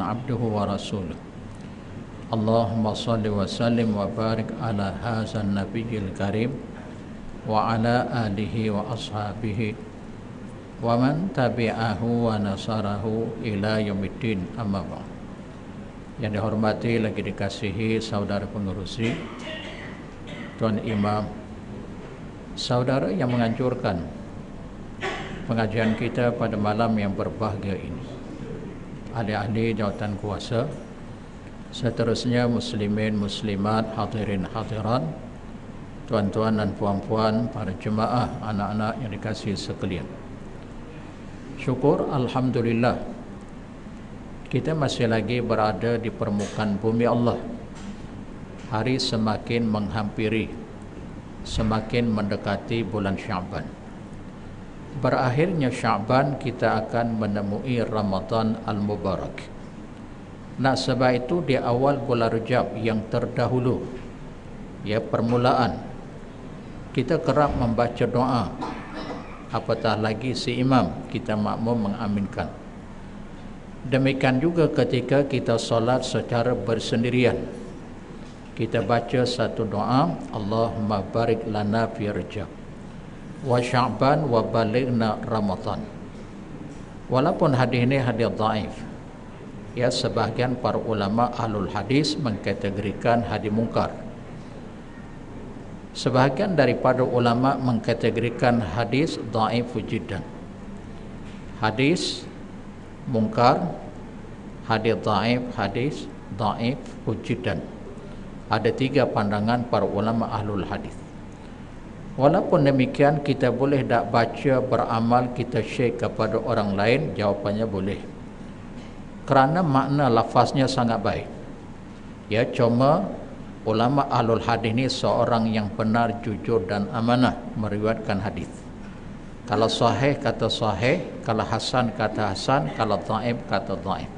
عبده ورسوله اللهم صل وسلم وبارك على هذا النبي الكريم وعلى آله وأصحابه ومن تبعه ونصره إلى يوم الدين أما بعد. Yang dihormati lagi dikasihi saudara pengurusi, Tuan Imam, saudara yang menganjurkan pengajian kita pada malam yang berbahagia ini, ahli-ahli jawatan kuasa, seterusnya muslimin, muslimat, hadirin, hadirat, tuan-tuan dan puan-puan, para jemaah, anak-anak yang dikasihi sekalian. Syukur alhamdulillah kita masih lagi berada di permukaan bumi Allah. Hari semakin menghampiri, semakin mendekati bulan Sya'ban. Berakhirnya Sya'ban, kita akan menemui Ramadan Al-Mubarak. Nah, sebab itu di awal bulan Rajab yang terdahulu, ya, permulaan, kita kerap membaca doa. Apatah lagi si imam, kita makmum mengaminkan. Demikian juga ketika kita solat secara bersendirian, kita baca satu doa, Allahumma barik lana fi Rajab wa Sya'ban wa balighna Ramadan. Walaupun hadis ini hadis dhaif, ya, sebahagian para ulama ahlul hadis mengkategorikan hadis mungkar. Sebahagian daripada ulama mengkategorikan hadis dhaif jiddan. Hadis mungkar, hadis dhaif jiddan. Ada tiga pandangan para ulama ahlul hadis. Walaupun demikian, kita boleh tak baca, beramal, kita share kepada orang lain? Jawapannya boleh, kerana makna lafaznya sangat baik. Ya, cuma ulama ahlul hadis ini seorang yang benar, jujur dan amanah meriwayatkan hadis. Kalau sahih kata sahih, kalau hasan kata hasan, kalau dhaif kata dhaif.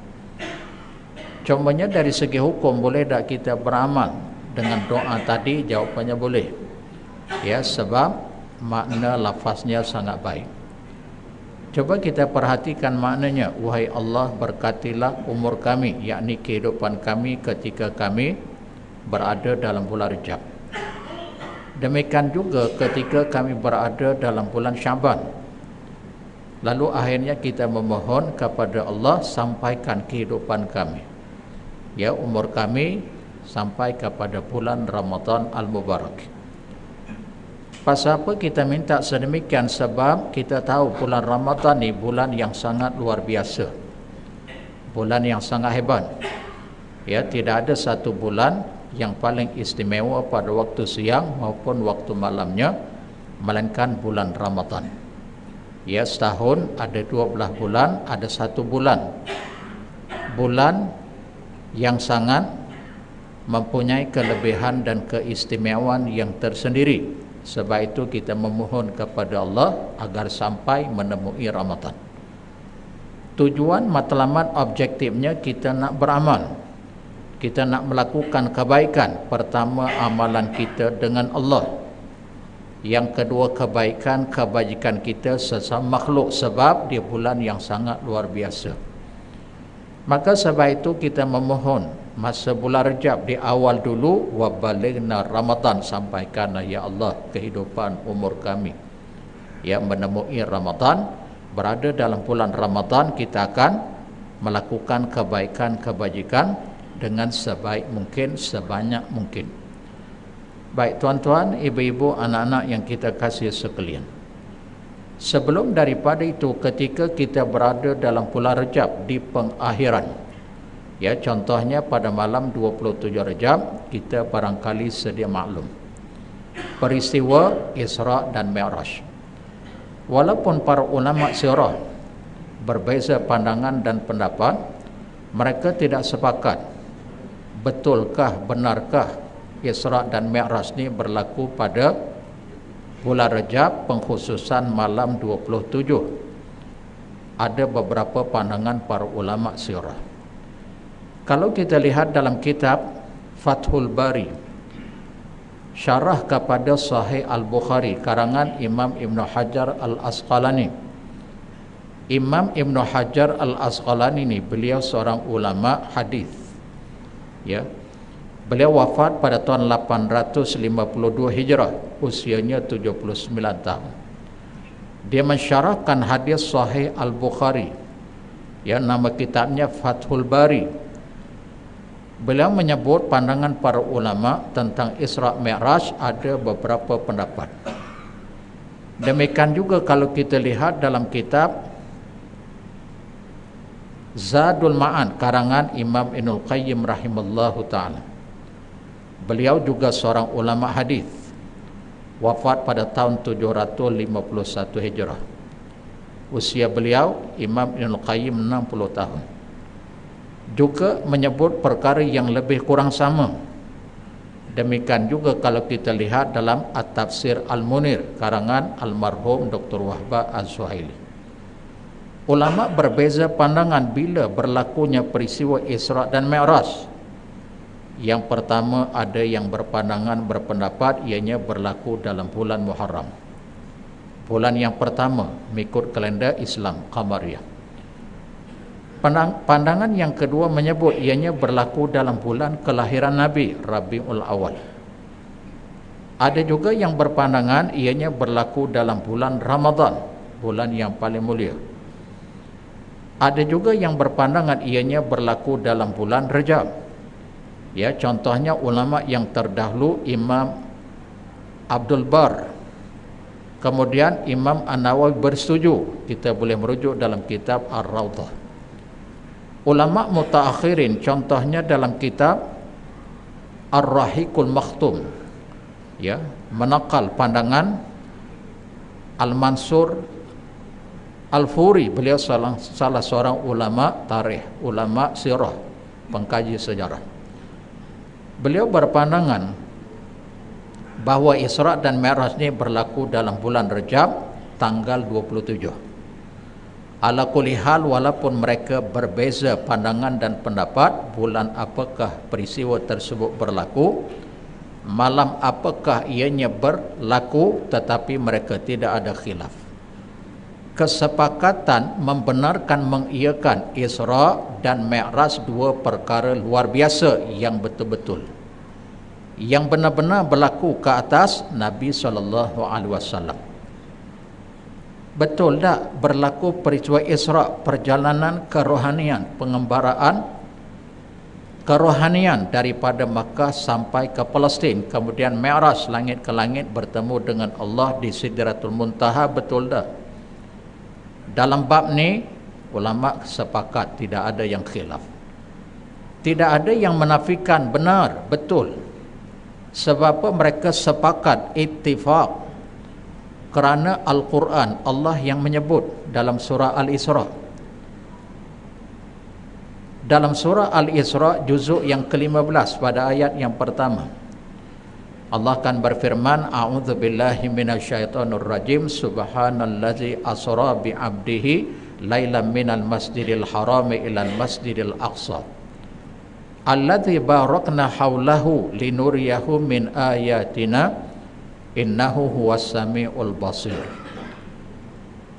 Cumanya dari segi hukum, boleh tak kita beramal dengan doa tadi? Jawapannya boleh. Ya, sebab makna lafaznya sangat baik. Coba kita perhatikan maknanya. Wahai Allah, berkatilah umur kami, yakni kehidupan kami ketika kami berada dalam bulan Rajab. Demikian juga ketika kami berada dalam bulan Sya'ban. Lalu akhirnya kita memohon kepada Allah, sampaikan kehidupan kami, ya, umur kami sampai kepada bulan Ramadan Al-Mubarak. Pasal apa kita minta sedemikian? Sebab kita tahu bulan Ramadan ni bulan yang sangat luar biasa, bulan yang sangat hebat. Ya, tidak ada satu bulan yang paling istimewa pada waktu siang maupun waktu malamnya melainkan bulan Ramadan. Ya, setahun ada 12 bulan, ada satu bulan yang sangat mempunyai kelebihan dan keistimewaan yang tersendiri. Sebab itu kita memohon kepada Allah agar sampai menemui Ramadan. Tujuan matlamat objektifnya kita nak beramal, kita nak melakukan kebaikan. Pertama, amalan kita dengan Allah. Yang kedua, kebaikan, kebajikan kita sesama makhluk, sebab dia bulan yang sangat luar biasa. Maka sebab itu kita memohon masa bulan Rajab di awal dulu, wa balighna Ramadan, sampaikanlah ya Allah kehidupan umur kami, ya, menemui Ramadan. Berada dalam bulan Ramadan, kita akan melakukan kebaikan, kebajikan dengan sebaik mungkin, sebanyak mungkin. Baik tuan-tuan, ibu-ibu, anak-anak yang kita kasih sekalian, sebelum daripada itu, ketika kita berada dalam bulan Rajab di pengakhiran, ya, contohnya pada malam 27 Rajab, kita barangkali sedia maklum peristiwa Isra dan Mi'raj. Walaupun para ulama sirah berbeza pandangan dan pendapat, mereka tidak sepakat betulkah, benarkah Isra dan Mi'raj ini berlaku pada bulan Rajab, pengkhususan malam 27. Ada beberapa pandangan para ulama sirah. Kalau kita lihat dalam kitab Fathul Bari, syarah kepada Sahih Al-Bukhari karangan Imam Ibn Hajar Al-Asqalani, Imam Ibn Hajar Al-Asqalani ini, beliau seorang ulama hadis. Ya. Beliau wafat pada tahun 852 Hijrah, usianya 79 tahun. Dia mensyarahkan hadis Sahih Al-Bukhari. Ya, nama kitabnya Fathul Bari. Beliau menyebut pandangan para ulama tentang Isra Mi'raj ada beberapa pendapat. Demikian juga kalau kita lihat dalam kitab Zadul Ma'an karangan Imam Ibnul Qayyim rahimallahu ta'ala. Beliau juga seorang ulama hadis, wafat pada tahun 751 Hijrah. Usia beliau Imam Ibnul Qayyim 60 tahun. Juga menyebut perkara yang lebih kurang sama. Demikian juga kalau kita lihat dalam At-Tafsir Al-Munir karangan almarhum Dr. Wahbah Az-Zuhaili. Ulama berbeza pandangan bila berlakunya peristiwa Isra dan Mi'raj. Yang pertama, ada yang berpendapat ianya berlaku dalam bulan Muharram, bulan yang pertama mengikut kalender Islam Qamariyah. Pandangan yang kedua menyebut ianya berlaku dalam bulan kelahiran Nabi, Rabiul Awal. Ada juga yang berpandangan ianya berlaku dalam bulan Ramadan, bulan yang paling mulia. Ada juga yang berpandangan ianya berlaku dalam bulan Rajab. Ya, contohnya ulama yang terdahulu Imam Abdul Bar. Kemudian Imam An-Nawawi bersetuju. Kita boleh merujuk dalam kitab Ar-Rawdah. Ulama mutaakhirin contohnya dalam kitab Ar-Rahiqul Makhtum, ya, menakal pandangan Al-Mansur Al-Furi. Beliau salah seorang ulama tarikh, ulama sirah, pengkaji sejarah. Beliau berpandangan bahawa Isra dan Mi'raj ini berlaku dalam bulan Rajab tanggal 27. Ala kulli hal, walaupun mereka berbeza pandangan dan pendapat bulan apakah peristiwa tersebut berlaku, malam apakah ianya berlaku, tetapi mereka tidak ada khilaf. Kesepakatan membenarkan mengiyakan Isra dan Mi'raj dua perkara luar biasa yang betul-betul, yang benar-benar berlaku ke atas Nabi SAW. Betul tak berlaku peristiwa Isra, perjalanan kerohanian, pengembaraan kerohanian daripada Makkah sampai ke Palestin, kemudian Mi'raj, langit ke langit bertemu dengan Allah di Sidratul Muntaha, betul tak? Dalam bab ni ulama sepakat, tidak ada yang khilaf. Tidak ada yang menafikan, benar, betul. Sebab mereka sepakat, ittifaq. Kerana Al-Quran, Allah yang menyebut dalam surah Al-Isra. Dalam surah Al-Isra juzuk yang ke-15 pada ayat yang pertama, Allah akan berfirman, a'udzubillahi minasyaitonir rajim, subhanallazi asra bi 'abdihi lailan minal masjidil harami ilal masjidil aqsa alladzi barakna haulahu linuriyahu min ayatina innahu huwas samiul basir.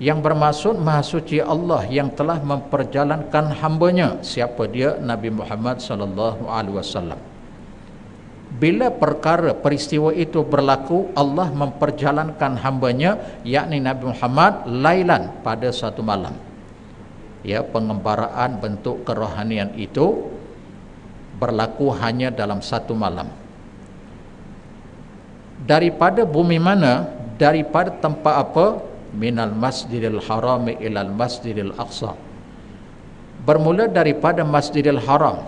Yang bermaksud Maha Suci Allah yang telah memperjalankan hambanya. Siapa dia? Nabi Muhammad sallallahu alaihi wasallam. Bila perkara peristiwa itu berlaku, Allah memperjalankan hambanya, yakni Nabi Muhammad, lailan, pada satu malam. Ya, pengembaraan bentuk kerohanian itu berlaku hanya dalam satu malam. Daripada bumi mana? Daripada tempat apa? Minal masjidil harami ilal masjidil aqsa. Bermula daripada Masjidil Haram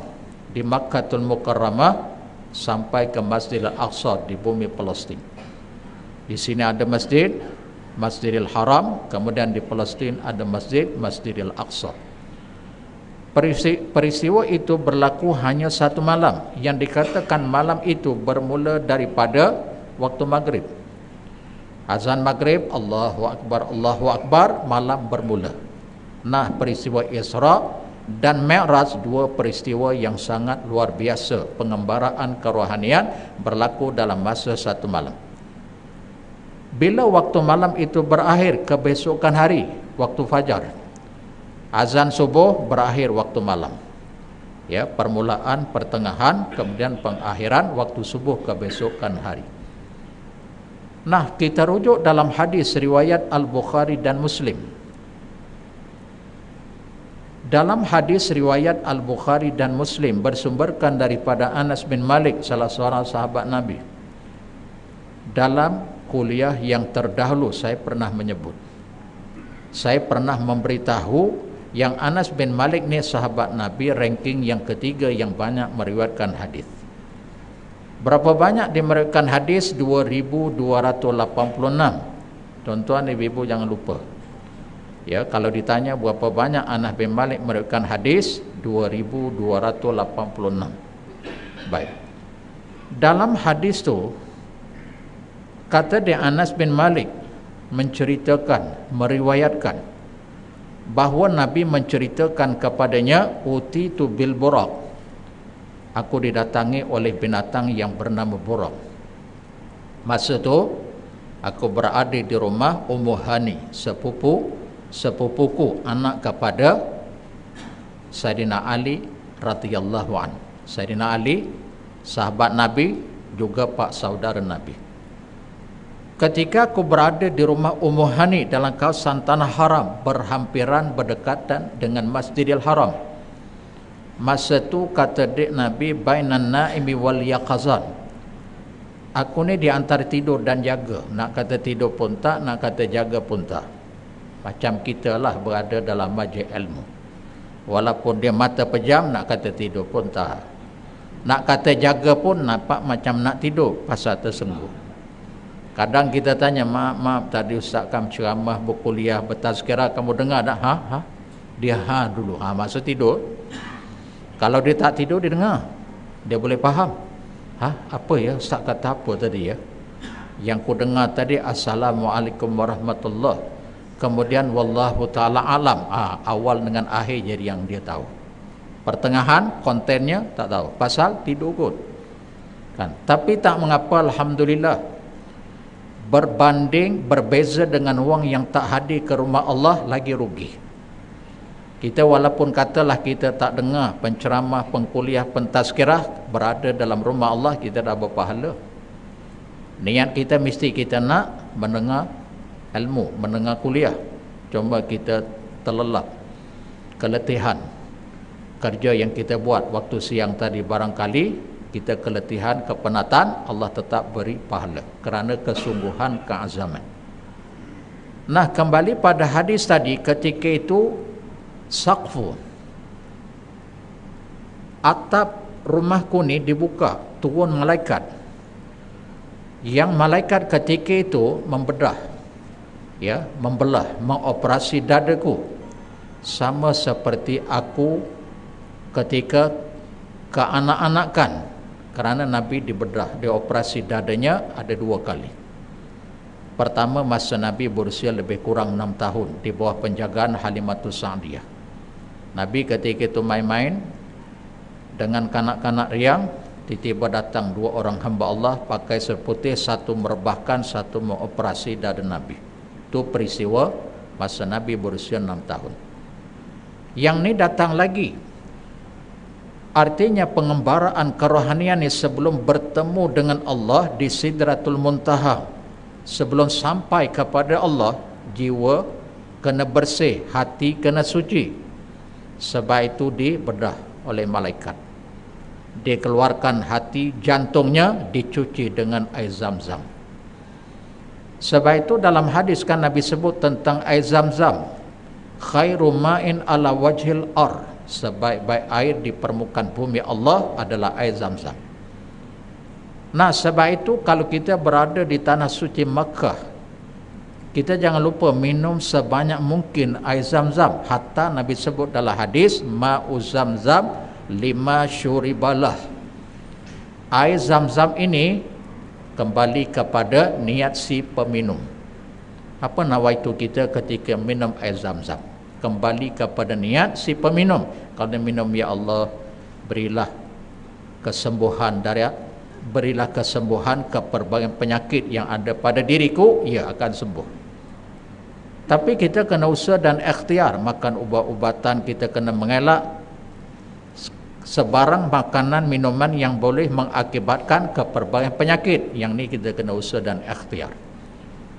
di Makkatul Mukarramah sampai ke Masjidil Aqsa di bumi Palestin. Di sini ada masjid, Masjidil Haram, kemudian di Palestin ada masjid, Masjidil Aqsa. Peristiwa itu berlaku hanya satu malam, yang dikatakan malam itu bermula daripada waktu maghrib. Azan maghrib, Allahu Akbar, malam bermula. Nah, peristiwa Isra dan Mi'raj, dua peristiwa yang sangat luar biasa, pengembaraan kerohanian berlaku dalam masa satu malam. Bila waktu malam itu berakhir, kebesokan hari, waktu fajar, Azan subuh berakhir waktu malam. Ya, permulaan, pertengahan, kemudian pengakhiran waktu subuh kebesokan hari. Nah, kita rujuk dalam hadis riwayat Al-Bukhari dan Muslim. Dalam hadis riwayat Al-Bukhari dan Muslim bersumberkan daripada Anas bin Malik, salah seorang sahabat Nabi. Dalam kuliah yang terdahulu saya pernah menyebut, saya pernah memberitahu yang Anas bin Malik ni sahabat Nabi ranking yang ketiga yang banyak meriwayatkan hadis. Berapa banyak dia meriwayatkan hadis? 2286. Tuan-tuan ibu-ibu jangan lupa. Ya, kalau ditanya berapa banyak Anas bin Malik meriwayatkan hadis, 2286. Baik. Dalam hadis tu kata dia Anas bin Malik menceritakan, meriwayatkan bahawa Nabi menceritakan kepadanya, utitu bil buraq, aku didatangi oleh binatang yang bernama buraq. Masa tu aku berada di rumah Ummu Hani, sepupuku, anak kepada Sayyidina Ali radhiyallahu anhu. Sayyidina Ali sahabat Nabi, juga pak saudara Nabi. Ketika aku berada di rumah Ummu Hani dalam kawasan tanah haram, berhampiran berdekatan dengan Masjidil Haram. Masa tu kata dik Nabi, bainan naimi wal yaqazan, aku ni di antara tidur dan jaga. Nak kata tidur pun tak, nak kata jaga pun tak. Macam kita lah berada dalam majlis ilmu. Walaupun dia mata pejam, nak kata tidur pun tak. Nak kata jaga pun nampak macam nak tidur, pasal tersengguh. Kadang kita tanya, maaf tadi ustaz kamu ceramah, berkuliah, bertazkirah, kamu dengar tak? Ha? Dia dulu. Maksud tidur. Kalau dia tak tidur, dia dengar. Dia boleh faham. Apa ya ustaz kata apa tadi ya? Yang ku dengar tadi, Assalamualaikum warahmatullahi. Kemudian wallahu ta'ala alam. Awal dengan akhir jadi yang dia tahu. Pertengahan kontennya tak tahu. Pasal tidur kot. Kan? Tapi tak mengapa, alhamdulillah. Berbeza dengan orang yang tak hadir ke rumah Allah, lagi rugi. Kita walaupun katalah kita tak dengar penceramah, pengkuliah, pentazkirah, berada dalam rumah Allah, kita dah berpahala. Niat kita mesti kita nak mendengar ilmu, mendengar kuliah. Cuma kita terlelap, keletihan kerja yang kita buat waktu siang tadi, barangkali kita keletihan, kepenatan, Allah tetap beri pahala kerana kesungguhan, keazaman. Nah, kembali pada hadis tadi, ketika itu saqfu, atap rumahku ni dibuka, turun malaikat. Yang malaikat ketika itu membedah, ya, membelah, mengoperasi dadaku, sama seperti aku ketika keanak-anakan. Kerana Nabi dibedah, dioperasi dadanya ada 2 kali. Pertama masa Nabi berusia lebih kurang 6 tahun di bawah penjagaan Halimatus Sa'diyah. Nabi ketika itu main-main dengan kanak-kanak riang, tiba-tiba datang 2 orang hamba Allah pakai seputih, satu merebahkan, satu mengoperasi dada Nabi. Itu peristiwa masa Nabi berusia 6 tahun. Yang ni datang lagi. Artinya pengembaraan kerohanian ni sebelum bertemu dengan Allah di Sidratul Muntaha, sebelum sampai kepada Allah, jiwa kena bersih, hati kena suci. Sebab itu dibedah oleh malaikat. Dikeluarkan hati, jantungnya dicuci dengan air Zam-Zam. Sebab itu dalam hadis kan Nabi sebut tentang air Zam-Zam, khairu ma'in ala wajhil ar, sebaik-baik air di permukaan bumi Allah adalah air Zam-Zam. Nah, sebab itu kalau kita berada di tanah suci Makkah, kita jangan lupa minum sebanyak mungkin air Zam-Zam. Hatta Nabi sebut dalam hadis, ma'u Zam-Zam lima syuribalah. Air Zam-Zam ini kembali kepada niat si peminum. Apa nawaitu kita ketika minum air Zam-Zam? Kembali kepada niat si peminum. Kalau dia minum, ya Allah, berilah kesembuhan berilah kesembuhan ke pelbagai penyakit yang ada pada diriku, ia akan sembuh. Tapi kita kena usaha dan ikhtiar. Makan ubat-ubatan, kita kena mengelak sebarang makanan, minuman yang boleh mengakibatkan keperbagian penyakit. Yang ni kita kena usaha dan ikhtiar,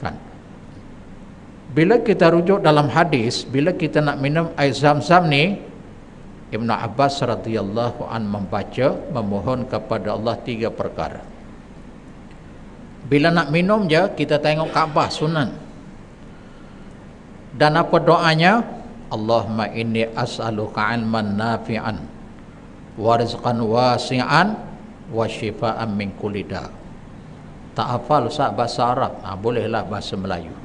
kan? Bila kita rujuk dalam hadis, bila kita nak minum air zam-zam ni, Ibn Abbas radhiyallahu an membaca, memohon kepada Allah 3 perkara. Bila nak minum je, kita tengok Kaabah, sunan. Dan apa doanya? Allahumma inni as'aluka ilman nafi'an wa rizqan wasi'an wa shifaan min kulli da'. Tak hafal Ustaz bahasa Arab, bolehlah bahasa Melayu.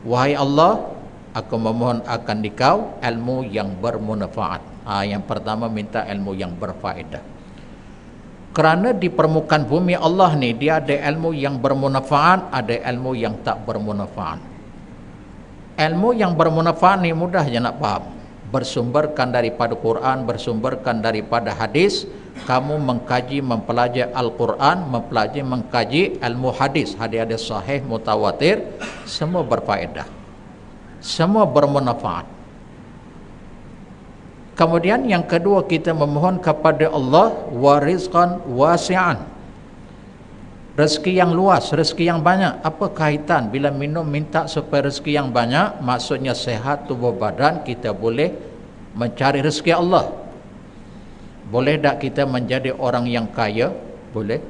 Wahai Allah, aku memohon akan Dikau ilmu yang bermanfaat. Yang pertama, minta ilmu yang berfaedah. Kerana di permukaan bumi Allah ni, dia ada ilmu yang bermanfaat, ada ilmu yang tak bermanfaat. Ilmu yang bermanfaat ni mudah je nak faham. Bersumberkan daripada Quran, bersumberkan daripada hadis. Kamu mengkaji, mempelajari Al-Quran, mengkaji ilmu hadis. Hadis-hadis sahih, mutawatir, semua berfaedah, semua bermanfaat. Kemudian yang kedua, kita memohon kepada Allah warizqan wasi'an, rezeki yang luas, rezeki yang banyak. Apa kaitan bila minum minta supaya rezeki yang banyak? Maksudnya sehat tubuh badan, kita boleh mencari rezeki Allah. Boleh tak kita menjadi orang yang kaya? Boleh.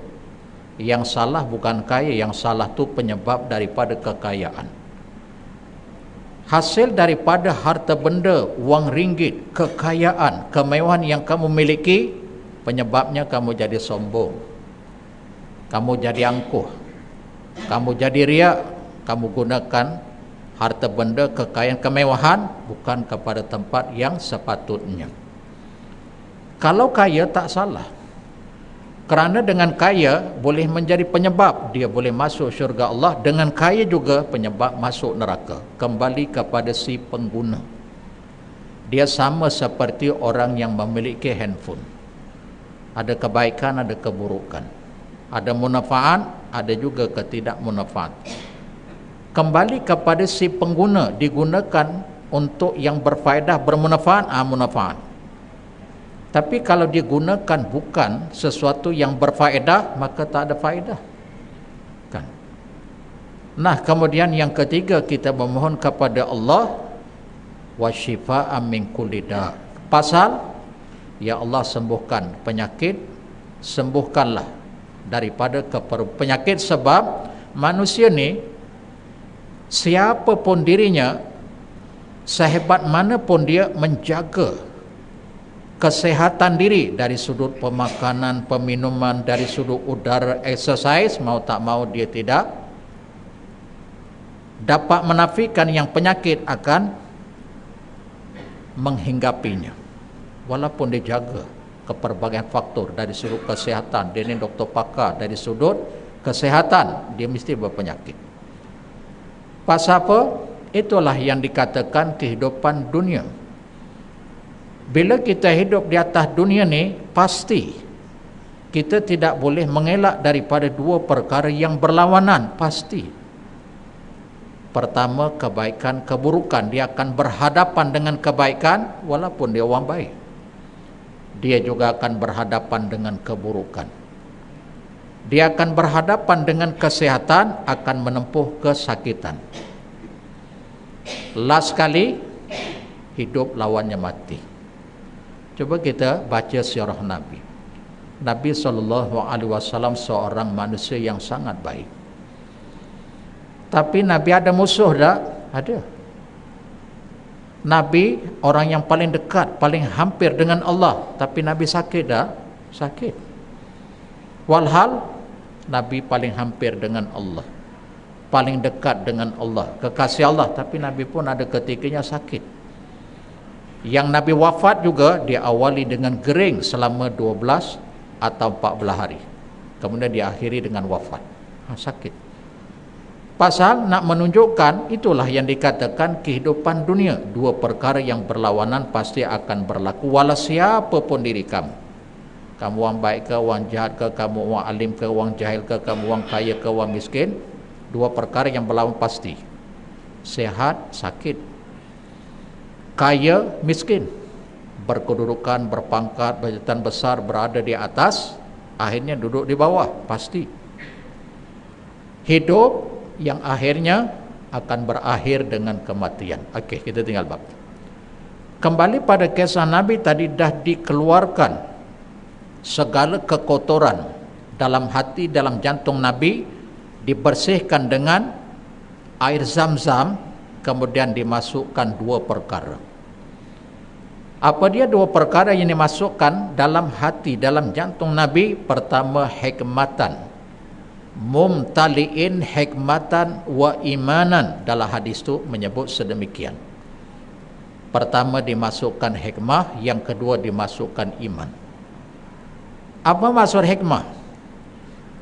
Yang salah bukan kaya, yang salah tu penyebab daripada kekayaan. Hasil daripada harta benda, wang ringgit, kekayaan, kemewahan yang kamu miliki, penyebabnya kamu jadi sombong, kamu jadi angkuh, kamu jadi riak, kamu gunakan harta benda, kekayaan, kemewahan bukan kepada tempat yang sepatutnya. Kalau kaya tak salah, kerana dengan kaya boleh menjadi penyebab dia boleh masuk syurga Allah, dengan kaya juga penyebab masuk neraka. Kembali kepada si pengguna. Dia sama seperti orang yang memiliki handphone. Ada kebaikan, ada keburukan. Ada manfaat, ada juga ketidakmanfaat. Kembali kepada si pengguna, digunakan untuk yang berfaedah, bermanfaat, manfaat. Tapi kalau digunakan bukan sesuatu yang berfaedah, maka tak ada faedah, kan? Nah, kemudian yang ketiga, kita memohon kepada Allah wasyifa'an min kulli da'. Pasal, ya Allah, sembuhkan penyakit, sembuhkanlah daripada penyakit. Sebab manusia ni, siapapun dirinya, sehebat mana pun dia menjaga kesehatan diri dari sudut pemakanan, peminuman, dari sudut udara, exercise, mau tak mau dia tidak dapat menafikan yang penyakit akan menghinggapinya. Walaupun dia jaga keperbagian faktor dari sudut kesehatan, dia ni doktor pakar, dari sudut kesehatan dia mesti berpenyakit. Pasal apa? Itulah yang dikatakan kehidupan dunia. Bila kita hidup di atas dunia ni, pasti kita tidak boleh mengelak daripada 2 perkara yang berlawanan. Pasti. Pertama, kebaikan, keburukan. Dia akan berhadapan dengan kebaikan walaupun dia orang baik. Dia juga akan berhadapan dengan keburukan. Dia akan berhadapan dengan kesehatan, akan menempuh kesakitan. Last kali, hidup lawannya mati. Coba kita baca sirah Nabi. Nabi SAW seorang manusia yang sangat baik. Tapi Nabi ada musuh tak? Ada. Nabi orang yang paling dekat, paling hampir dengan Allah. Tapi Nabi sakit tak? Sakit. Walhal Nabi paling hampir dengan Allah, paling dekat dengan Allah, kekasih Allah. Tapi Nabi pun ada ketikanya sakit. Yang Nabi wafat juga diawali dengan gering selama 12 atau 14 hari. Kemudian diakhiri dengan wafat. Sakit. Pasal nak menunjukkan, itulah yang dikatakan kehidupan dunia. 2 perkara yang berlawanan pasti akan berlaku. Walau siapa pun diri kamu. Kamu orang baik ke, orang jahat ke, kamu orang alim ke, orang jahil ke, kamu orang kaya ke, orang miskin. 2 perkara yang berlawan pasti. sehat, sakit, kaya, miskin, berkedudukan, berpangkat, berjabatan besar, berada di atas, akhirnya duduk di bawah, pasti. Hidup yang akhirnya akan berakhir dengan kematian. Okey, kita tinggal bab. Kembali pada kisah Nabi tadi, dah dikeluarkan segala kekotoran dalam hati, dalam jantung Nabi, dibersihkan dengan air Zam-Zam, kemudian dimasukkan dua perkara. Apa dia dua perkara yang dimasukkan dalam hati, dalam jantung Nabi? Pertama, hikmatan, mumtaliin hikmatan wa imanan. Dalam hadis itu menyebut sedemikian. Pertama dimasukkan hikmah, yang kedua dimasukkan iman. Apa maksud hikmah?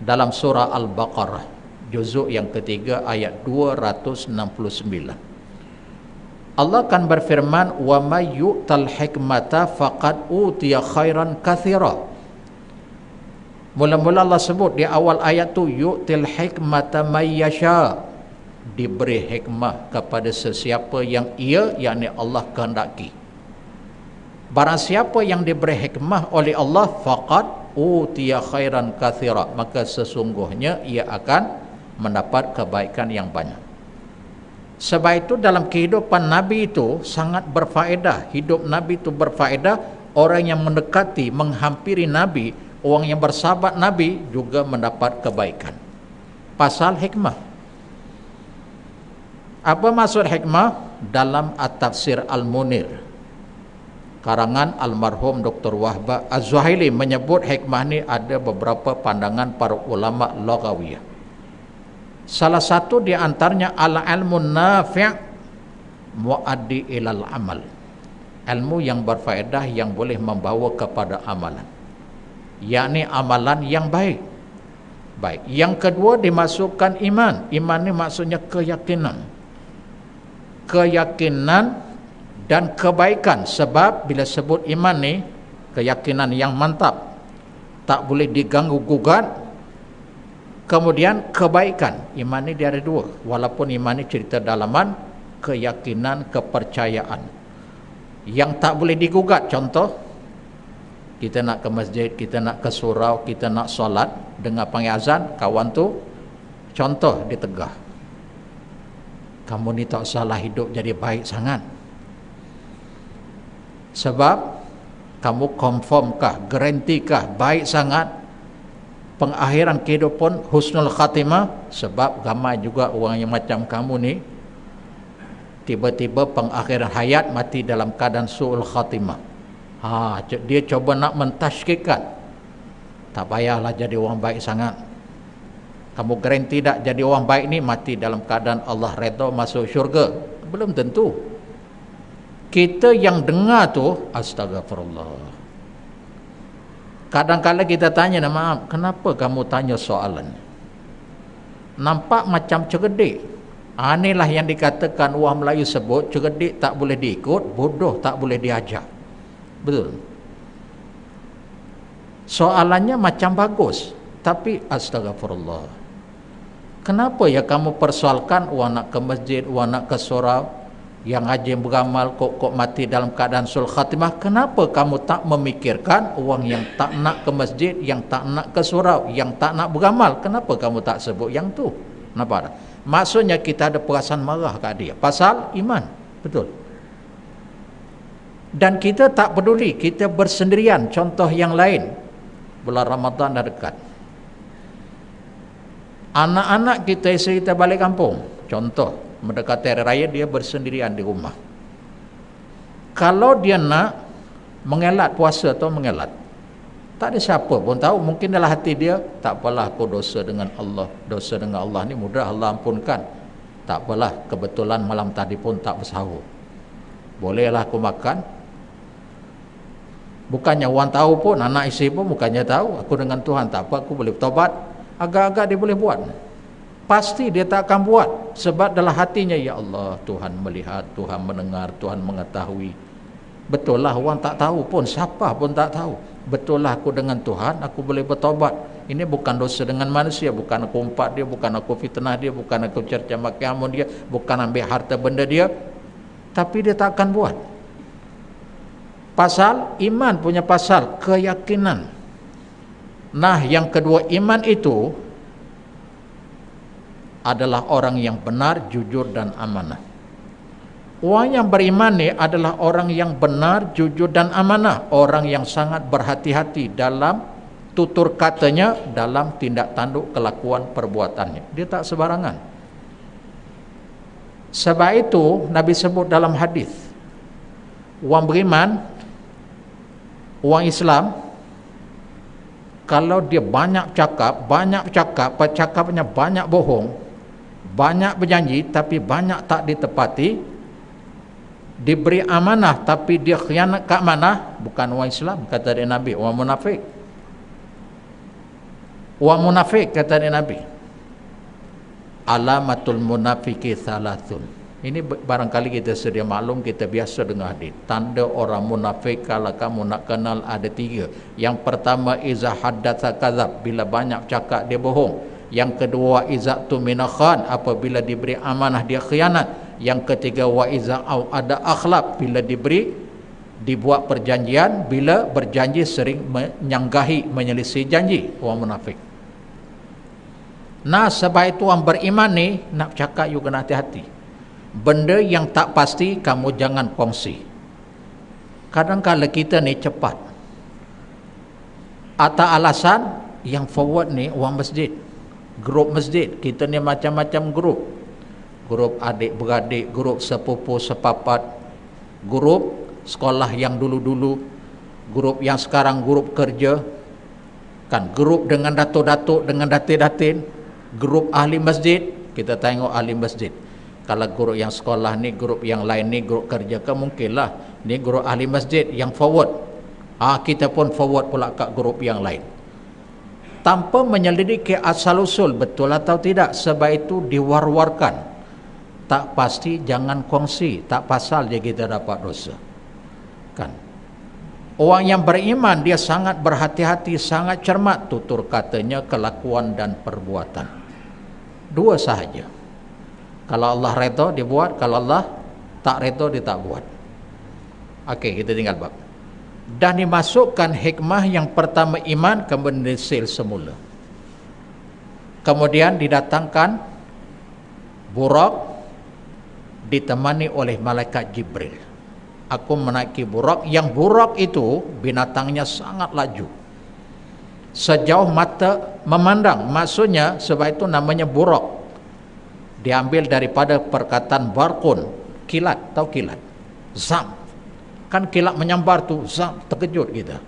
Dalam surah Al-Baqarah, juzuk yang ketiga ayat 269. Allah akan berfirman, wa may yu'tal hikmata faqad utiya khairan katsira. Mula-mula Allah sebut di awal ayat tu, yu'til hikmata may yasha, diberi hikmah kepada sesiapa yang ia, yakni Allah, kehendaki. Barang siapa yang diberi hikmah oleh Allah, faqad utiya khairan katsira, maka sesungguhnya ia akan mendapat kebaikan yang banyak. Sebab itu dalam kehidupan Nabi itu sangat berfaedah. Hidup Nabi itu berfaedah. Orang yang mendekati, menghampiri Nabi, orang yang bersahabat Nabi juga mendapat kebaikan. Pasal hikmah. Apa maksud hikmah? Dalam At-Tafsir Al-Munir, karangan almarhum Dr. Wahbah Az-Zuhaili, menyebut hikmah ni ada beberapa pandangan para ulama lughawiyah. Salah satu di antaranya al-ilmun nafi' muaddi ilal amal. Ilmu yang berfaedah yang boleh membawa kepada amalan, yakni amalan yang baik. Baik. Yang kedua dimasukkan iman. Iman ni maksudnya keyakinan. Keyakinan dan kebaikan. Sebab bila sebut iman ni, keyakinan yang mantap, tak boleh diganggu gugat. Kemudian kebaikan. Iman ni dia ada dua. Walaupun iman ni cerita dalaman, keyakinan, kepercayaan yang tak boleh digugat. Contoh, kita nak ke masjid, kita nak ke surau, kita nak solat, dengar panggil azan, kawan tu contoh ditegah, kamu ni tak salah hidup jadi baik sangat. Sebab kamu confirmkah, garantikah baik sangat, pengakhiran kehidupan husnul khatimah? Sebab ramai juga orang yang macam kamu ni, tiba-tiba pengakhiran hayat mati dalam keadaan su'ul khatimah. Dia coba nak mentashkikkan, tak payahlah jadi orang baik sangat. Kamu garanti tak jadi orang baik ni mati dalam keadaan Allah redha masuk syurga? Belum tentu. Kita yang dengar tu, astagfirullah, kadang-kadang kita tanya, maaf, kenapa kamu tanya soalan? Nampak macam cerdik. Inilah yang dikatakan orang Melayu sebut, cerdik tak boleh diikut, bodoh tak boleh diajar. Betul. Soalannya macam bagus, tapi astagfirullah, kenapa ya kamu persoalkan orang nak ke masjid, orang nak ke surau, yang rajin beramal kok mati dalam keadaan sul khatimah? Kenapa kamu tak memikirkan orang yang tak nak ke masjid, yang tak nak ke surau, yang tak nak beramal? Kenapa kamu tak sebut yang tu? Nampak tak? Maksudnya kita ada perasaan marah kat dia pasal iman. Betul. Dan kita tak peduli, kita bersendirian. Contoh yang lain, bulan Ramadan dah dekat, anak-anak kita, isteri kita balik kampung, contoh mendekati hari raya, dia bersendirian di rumah. Kalau dia nak mengelat puasa atau mengelat, tak ada siapa pun tahu. Mungkin dalam hati dia, tak apalah, aku dosa dengan Allah, dosa dengan Allah ni mudah Allah ampunkan, tak apalah, kebetulan malam tadi pun tak bersahur, bolehlah aku makan. Bukannya orang tahu pun, anak isteri pun bukannya tahu, aku dengan Tuhan tak apa, aku boleh bertobat. Agak-agak dia boleh buat, pasti dia tak akan buat. Sebab dalam hatinya, ya Allah, Tuhan melihat, Tuhan mendengar, Tuhan mengetahui. Betul lah, orang tak tahu pun, siapa pun tak tahu. Betul lah, aku dengan Tuhan, aku boleh bertobat. ini bukan dosa dengan manusia, bukan aku umpat dia, bukan aku fitnah dia, bukan aku cerca maki amun dia, bukan ambil harta benda dia, tapi dia tak akan buat. Pasal iman punya pasal keyakinan. Nah, yang kedua, iman itu adalah orang yang benar, jujur dan amanah. Orang yang beriman ni adalah orang yang benar, jujur dan amanah. Orang yang sangat berhati-hati dalam tutur katanya, dalam tindak tanduk kelakuan perbuatannya. Dia tak sebarangan. Sebab itu Nabi sebut dalam hadis, orang beriman, orang Islam, kalau dia banyak cakap, percakapannya banyak bohong, banyak berjanji tapi banyak tak ditepati, diberi amanah tapi dia khianat ke amanah, bukan orang Islam, kata dia Nabi, orang munafik. Orang munafik, kata dia Nabi, alamatul munafiki thalathun. Ini barangkali kita sedia maklum, kita biasa dengar hadis. Tanda orang munafik kalau kamu nak kenal ada 3. Yang pertama, iza haddatsa kadzab, bila banyak cakap dia bohong. Yang kedua, iza tumina khan, apabila diberi amanah dia khianat. Yang ketiga, wa iza au ada akhlak, bila dibuat perjanjian, bila berjanji sering menyanggahi, menyelisih janji. Orang munafik. Nah, sebab itu orang beriman ni nak cakap you kena hati-hati. Benda yang tak pasti kamu jangan kongsi. Kadang-kadang kita ni cepat. Atas alasan yang forward ni orang masjid, grup masjid, kita ni macam-macam grup. Grup adik-beradik, grup sepupu sepapat, grup sekolah yang dulu-dulu, grup yang sekarang grup kerja, kan, grup dengan datuk-datuk, dengan datin-datin, grup ahli masjid. Kita tengok ahli masjid, kalau grup yang sekolah ni, grup yang lain ni, grup kerja ke, mungkinlah ni grup ahli masjid yang forward, kita pun forward pula kat grup yang lain, tanpa menyelidiki asal-usul betul atau tidak. Sebab itu diwar-warkan, tak pasti jangan kongsi, tak pasal je kita dapat dosa, kan. Orang yang beriman dia sangat berhati-hati, sangat cermat tutur katanya, kelakuan dan perbuatan. 2 sahaja. Kalau Allah redha dia buat, kalau Allah tak redha dia tak buat. Okey, kita tinggal bab. Dan dimasukkan hikmah yang pertama iman, kemudian disil semula. Kemudian didatangkan Burak ditemani oleh malaikat Jibril. Aku menaiki Burak, yang Burak itu binatangnya sangat laju, sejauh mata memandang. Maksudnya sebab itu namanya Burak. Diambil daripada perkataan barqun, kilat, tahu kilat? Zam. Kan kilat menyambar tu, zam, terkejut kita.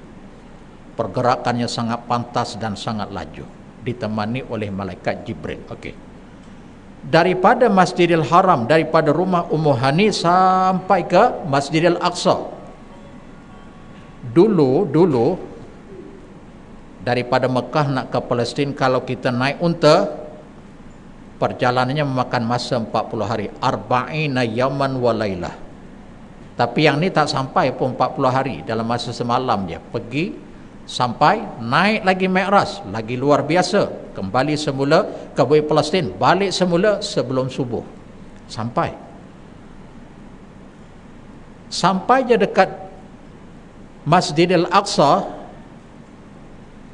Pergerakannya sangat pantas dan sangat laju, ditemani oleh malaikat Jibril. Okey. Daripada Masjidil Haram, daripada rumah Ummu Hani sampai ke Masjidil Aqsa. Dulu daripada Mekah nak ke Palestin, kalau kita naik unta, perjalanannya memakan masa 40 hari, arba'ina yaman wa lailah. Tapi yang ni tak sampai pun 40 hari, dalam masa semalam je pergi sampai, naik lagi Mi'raj, lagi luar biasa, kembali semula ke bumi Palestin, balik semula sebelum subuh, sampai je dekat Masjidil Aqsa.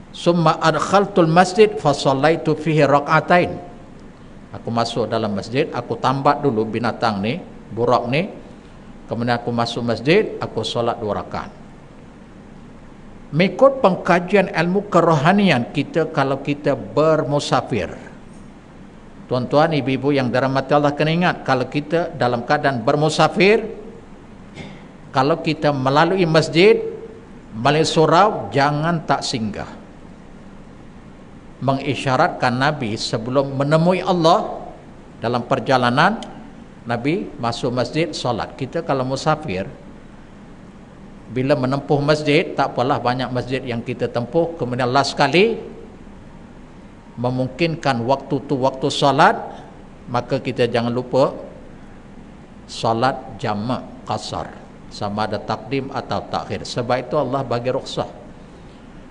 Summa adkhaltul masjid fa sallaitu fihi rak'atain. Aku masuk dalam masjid, aku tambat dulu binatang ni, Burak ni, kemudian aku masuk masjid, aku solat 2 rakaat. Mengikut pengkajian ilmu kerohanian kita, kalau kita bermusafir, tuan-tuan, ibu-ibu yang dirahmati Allah, kena ingat, kalau kita dalam keadaan bermusafir, kalau kita melalui masjid, melalui surau, jangan tak singgah. Mengisyaratkan Nabi sebelum menemui Allah dalam perjalanan, Nabi masuk masjid, solat. Kita kalau musafir, bila menempuh masjid, tak apalah banyak masjid yang kita tempuh, kemudian last sekali memungkinkan waktu tu waktu solat, maka kita jangan lupa solat jamak qasar, sama ada takdim atau takhir. Sebab itu Allah bagi rukhsah.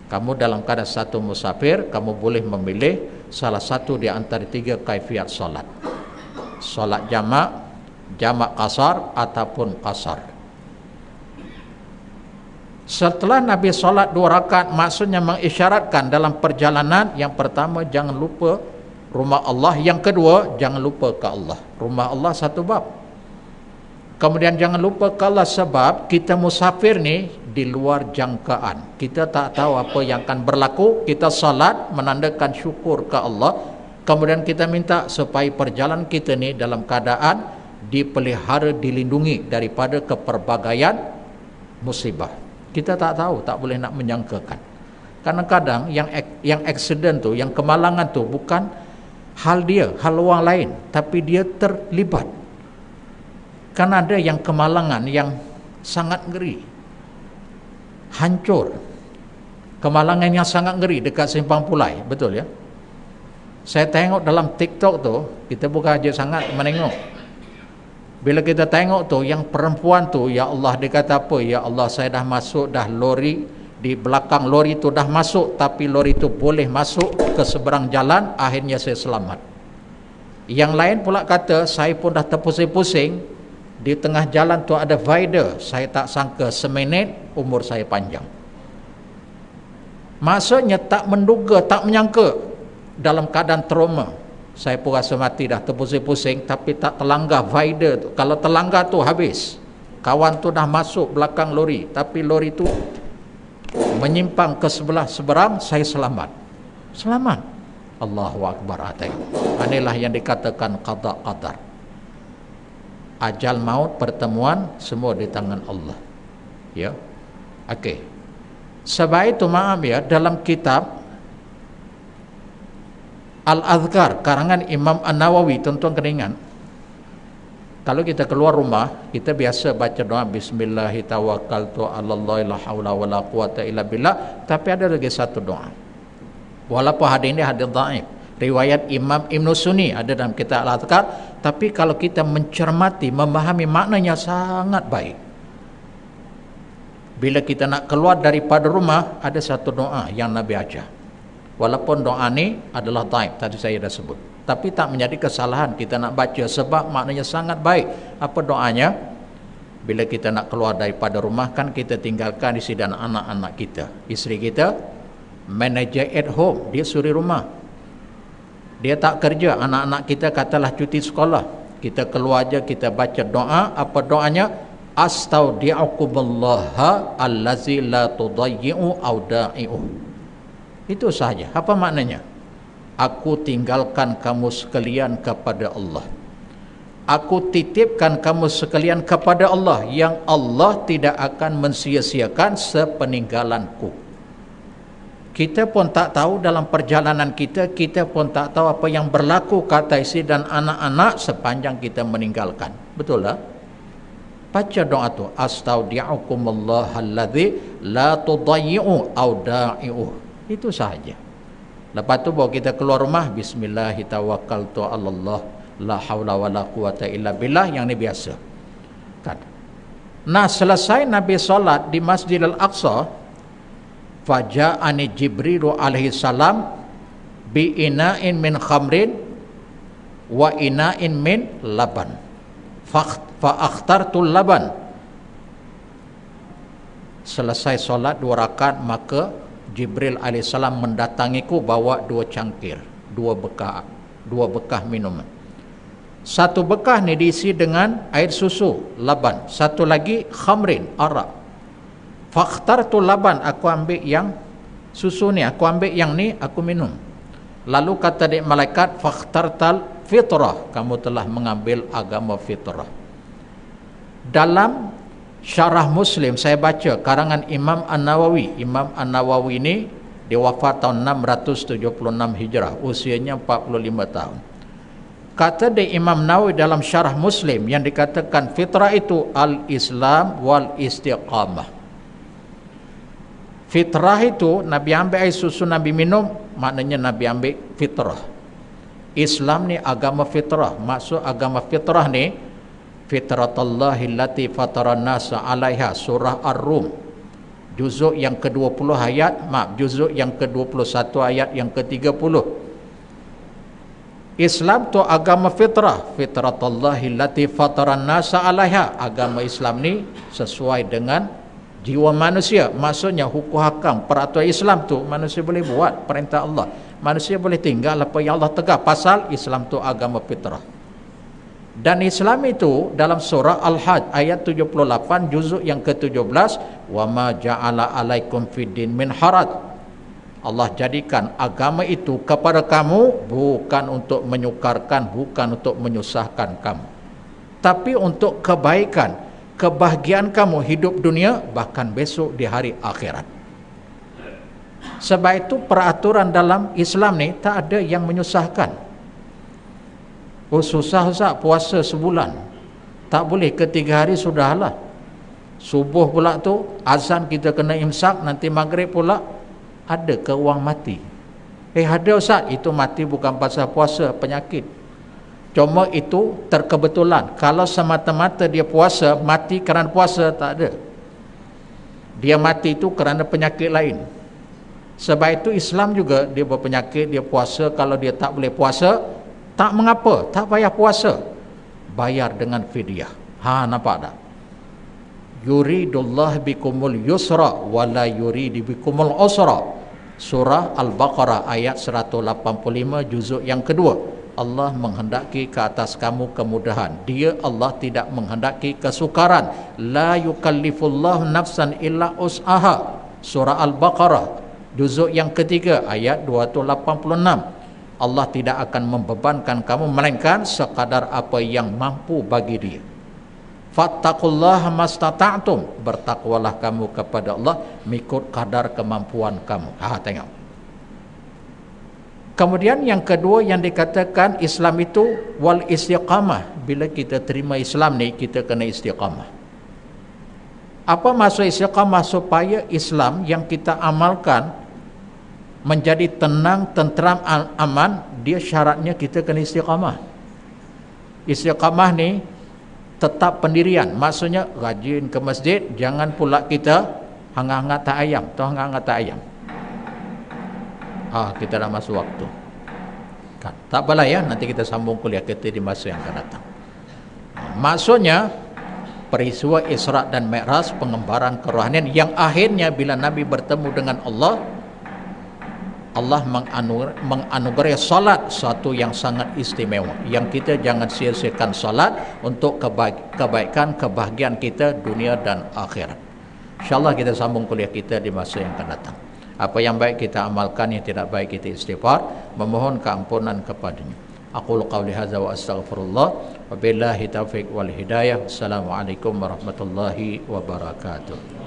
Kamu dalam keadaan satu musafir, kamu boleh memilih salah satu di antara 3 kaifiat solat. Solat jamak, jamak qasar ataupun qasar. Setelah Nabi solat 2 rakaat, maksudnya mengisyaratkan dalam perjalanan, yang pertama jangan lupa rumah Allah, yang kedua jangan lupa ke Allah. Rumah Allah satu bab. Kemudian jangan lupa ke Allah sebab kita musafir ni di luar jangkaan. Kita tak tahu apa yang akan berlaku. Kita salat menandakan syukur ke Allah. Kemudian kita minta supaya perjalanan kita ni dalam keadaan dipelihara, dilindungi daripada keperbagaian musibah. Kita tak tahu, tak boleh nak menyangkakan. Kadang-kadang yang accident tu, yang kemalangan tu bukan hal dia, hal orang lain, tapi dia terlibat. Kan ada yang kemalangan yang sangat ngeri, hancur. Kemalangan yang sangat ngeri dekat Simpang Pulai, betul ya? Saya tengok dalam TikTok tu, kita bukan aja sangat menengok. Bila kita tengok tu, yang perempuan tu, ya Allah, dia kata apa? Ya Allah, saya dah masuk, dah lori, di belakang lori tu dah masuk, tapi lori tu boleh masuk ke seberang jalan, akhirnya saya selamat. Yang lain pula kata, saya pun dah terpusing-pusing, di tengah jalan tu ada viader, saya tak sangka seminit umur saya panjang. Maksudnya tak menduga, tak menyangka, dalam keadaan trauma. Saya pun rasa mati dah, terpusing-pusing, tapi tak terlanggar viader tu. Kalau terlanggar tu habis. Kawan tu dah masuk belakang lori, tapi lori tu menyimpang ke sebelah seberang, saya selamat. Selamat. Allahu Akbar. Inilah yang dikatakan qada qadar. Ajal maut, pertemuan, semua di tangan Allah. Ya. Okey. Sebab itu maaf ya, dalam kitab Al-Azkar karangan Imam An-Nawawi, tuan-tuan kena ingat, kalau kita keluar rumah, kita biasa baca doa bismillahi tawakkaltu 'alallahi la haula wala quwata illa billah, tapi ada lagi satu doa. Walaupun hadis ini hadis dhaif, riwayat Imam Ibn Sunni ada dalam kitab Al-Azkar, tapi kalau kita mencermati, memahami maknanya sangat baik. Bila kita nak keluar daripada rumah, ada satu doa yang Nabi ajar. Walaupun doa ni adalah dhaif, tadi saya dah sebut, tapi tak menjadi kesalahan kita nak baca sebab maknanya sangat baik. Apa doanya? Bila kita nak keluar daripada rumah, kan kita tinggalkan isteri dan anak-anak kita. Isteri kita manager at home, dia suri rumah, dia tak kerja. Anak-anak kita katalah cuti sekolah, kita keluar aja, kita baca doa. Apa doanya? Astaudi'ukumallaha allazi la tudayyi'u auda'i'u. Itu sahaja. Apa maknanya? Aku tinggalkan kamu sekalian kepada Allah. Aku titipkan kamu sekalian kepada Allah, yang Allah tidak akan mensia-siakan sepeninggalanku. Kita pun tak tahu dalam perjalanan kita, kita pun tak tahu apa yang berlaku kata isteri dan anak-anak sepanjang kita meninggalkan. Betul tak? Baca doa tu, astaudi'ukumallaha allazi la tudayyi'u auda'i'u. Itu sahaja. Lepas tu baru kita keluar rumah, bismillahi tawakkaltu 'alallah la haula wala quwata illa billah, yang ni biasa. Kan. Nah, selesai Nabi solat di Masjidil Aqsa, faja'ani Jibril alaihi salam bi ina'in min khamrin wa ina'in min laban. Fa akhtartu laban. Selesai solat 2 rakaat, maka Jibril alaihissalam mendatangiku bawa 2 cangkir, 2 bekah minuman. Satu bekah ni diisi dengan air susu, laban. Satu lagi khamrin, arak. Fakhtartu laban, aku ambil yang susu ni, aku ambil yang ni, aku minum. Lalu kata dia malaikat, fakhtartal fitrah, kamu telah mengambil agama fitrah. Dalam Syarah Muslim saya baca karangan Imam An-Nawawi. Imam An-Nawawi ini dia wafat tahun 676 Hijrah, usianya 45 tahun. Kata dia Imam Nawawi dalam Syarah Muslim, yang dikatakan fitrah itu al-Islam wal istiqamah. Fitrah itu Nabi ambil air susu, Nabi minum, maknanya Nabi ambil fitrah. Islam ni agama fitrah. Maksud agama fitrah ni, fitratallahi allati fataran nasa 'alaiha, surah Ar-Rum. juzuk yang ke-20 juzuk yang ke-21 ayat yang ke-30. Islam tu agama fitrah, fitratallahi allati fataran nasa 'alaiha. Agama Islam ni sesuai dengan jiwa manusia. Maksudnya hukum hakam, peraturan Islam tu manusia boleh buat, perintah Allah. Manusia boleh tinggal apa yang Allah tegak, pasal Islam tu agama fitrah. Dan Islam itu dalam surah Al-Hajj ayat 78 juzuk yang ke-17, wa ma ja'ala 'alaikum fiddin min haraj. Allah jadikan agama itu kepada kamu bukan untuk menyukarkan, bukan untuk menyusahkan kamu, tapi untuk kebaikan, kebahagiaan kamu hidup dunia bahkan besok di hari akhirat. Sebab itu peraturan dalam Islam ni tak ada yang menyusahkan. Oh susah puasa sebulan, tak boleh, ke 3 hari sudahlah. Subuh pula tu azan kita kena imsak, nanti maghrib pula ada ke wang mati? Ada Ustaz, itu mati bukan pasal puasa, penyakit. Cuma itu terkebetulan. Kalau semata-mata dia puasa, mati kerana puasa, tak ada. Dia mati itu kerana penyakit lain. Sebab itu Islam juga, dia berpenyakit, dia puasa. Kalau dia tak boleh puasa, tak mengapa, tak payah puasa, bayar dengan fidyah. Nampak tak? Yuridullah bikumul yusra wala yuridi bikumul usra. Surah Al-Baqarah ayat 185 juzuk yang kedua. Allah menghendaki ke atas kamu kemudahan. Dia Allah tidak menghendaki kesukaran. La yukallifullahu nafsan illa us'aha. Surah Al-Baqarah juzuk yang ketiga ayat 286. Allah tidak akan membebankan kamu melainkan sekadar apa yang mampu bagi dia. Fattaqullaha mastata'tum, bertakwalah kamu kepada Allah mengikut kadar kemampuan kamu. Tengok. Kemudian yang kedua yang dikatakan Islam itu wal istiqamah. Bila kita terima Islam ni, kita kena istiqamah. Apa maksud istiqamah? Supaya Islam yang kita amalkan menjadi tenang, tenteram, aman, dia syaratnya kita kena istiqamah. Istiqamah ni tetap pendirian, maksudnya rajin ke masjid, jangan pula kita hangat-hangat tak ayam, hangat-hangat tak ayam. Kita dah masuk waktu kan? Tak apalah ya, nanti kita sambung kuliah kita di masa yang akan datang. Maksudnya peristiwa Isra dan Mi'raj, pengembaraan kerohanian yang akhirnya bila Nabi bertemu dengan Allah menganugerahkan salat, satu yang sangat istimewa, yang kita jangan sia-siakan salat untuk kebaikan, kebahagiaan kita dunia dan akhirat. InsyaAllah kita sambung kuliah kita di masa yang akan datang. Apa yang baik kita amalkan, yang tidak baik kita istighfar, memohon keampunan kepadanya. Aqulu qawli hadza wa astaghfirullah wa billahi taufiq wal hidayah. Assalamualaikum warahmatullahi wabarakatuh.